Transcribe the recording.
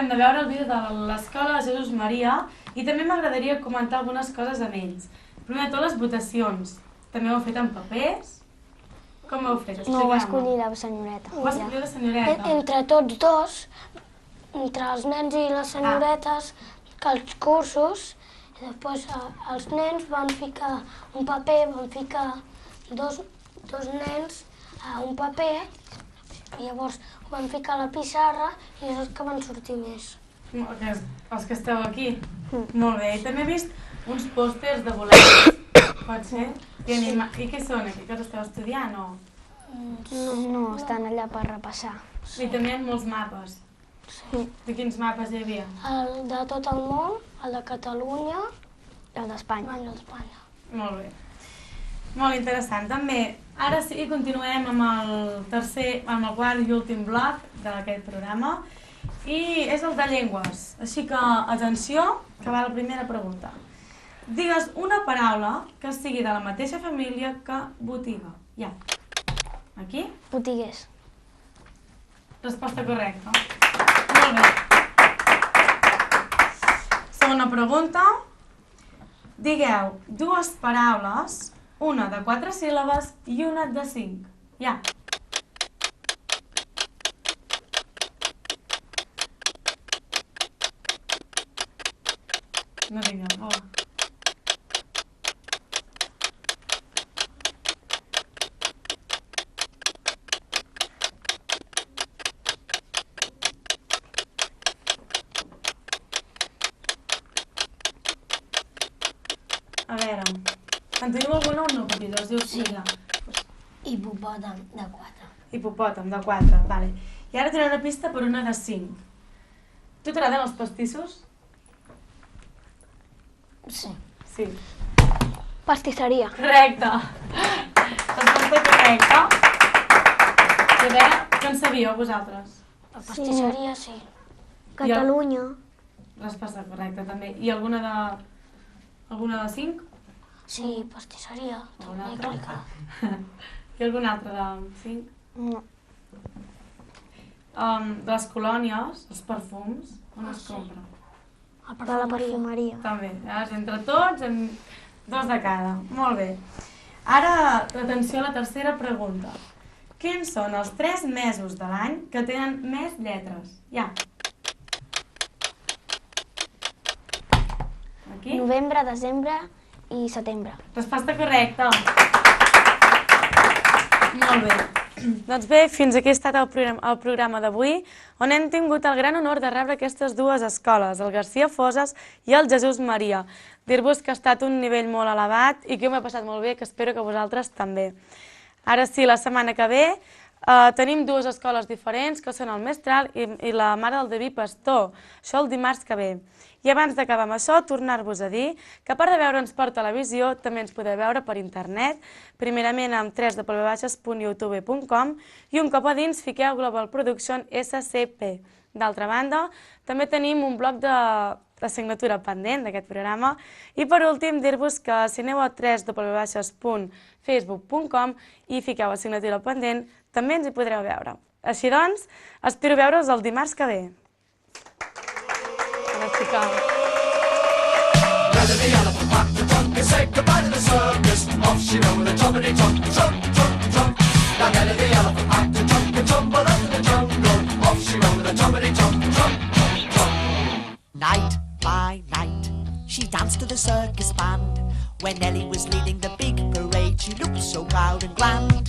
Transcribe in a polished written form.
acabem de veure el vídeo de l'Escola de Jesús Maria i també m'agradaria comentar algunes coses amb ells. Primer de tot, les votacions. També ho heu fet en papers? Com ho heu fet? No, ho va escollir la senyoreta. Ho va escollir la senyoreta? Entre tots dos, entre els nens i les senyoretes, que els cursos, i després els nens van ficar un paper, van ficar dos nens a un paper, i llavors ho van ficar a la pissarra i és els que van sortir més. Els que esteu aquí? Molt bé. I també he vist uns pòsters de bolets, pot ser? I què són aquí? Que els esteu estudiant o...? No, estan allà per repassar. I també hi ha molts mapes. Sí. De quins mapes hi havia? El de tot el món, el de Catalunya I el d'Espanya. i el d'Espanya. Molt bé. Molt interessant. També, ara sí, continuem amb el quart i últim bloc d'aquest programa. I és el de llengües. Així que, atenció, que va la primera pregunta. Digues una paraula que sigui de la mateixa família que botiga. Ja. Aquí? Botiguers. Resposta correcta. Molt bé. Segona pregunta. Digueu dues paraules, una de 4 síl·labes i una de 5. Ja. No tingueu por. A veure, en teniu alguna o no, competidors? Sí. Hipopòtam de 4. Hipopòtam de 4, vale. I ara tenen una pista per una de 5. Tu t'agraden els pastissos? Sí. Sí. Pastisseria. Correcte. Resposta correcta. I a veure, què en sabíeu vosaltres? La pastisseria sí. Catalunya. Resposta correcta també. I alguna de 5? Sí, pastisseria. Alguna També altra? clicar. I alguna altra de 5? No. De les colònies, els perfums, on es compra? De la perfumeria. També, entre tots, en 2 de cada. Molt bé. Ara, atenció a la tercera pregunta. Quins són els 3 mesos de l'any que tenen més lletres? Ja. Aquí? Novembre, desembre i setembre. Resposta correcta. Molt bé. Doncs bé, fins aquí ha estat el programa d'avui, on hem tingut el gran honor de rebre aquestes dues escoles, el Garcia Foses i el Jesús Maria. Dir-vos que ha estat un nivell molt elevat i que m'he passat molt bé, que espero que vosaltres també. Ara sí, la setmana que ve tenim 2 escoles diferents, que són el Mestral i la Mare del David Pastor. Això el dimarts que ve. I abans d'acabar amb això, tornar-vos a dir que a part de veure'ns per televisió, també ens podeu veure per internet, primerament amb www.youtube.com i un cop a dins fiqueu Global Production SCP. D'altra banda, també tenim un bloc d'assignatura pendent d'aquest programa i per últim dir-vos que si aneu a www.facebook.com i fiqueu assignatura pendent, també ens hi podreu veure. Així doncs, espero veure'ls el dimarts que ve. Let the elephant rock the trunk and say goodbye to the circus. Off she went with a trumpety trump, trump, trump, trump. Now let the elephant rock the trunk and tumble up in the jungle. Off she went with a trumpety trump, trump, trump, trump. Night by night, she danced to the circus band. When Nellie was leading the big parade, she looked so proud and grand.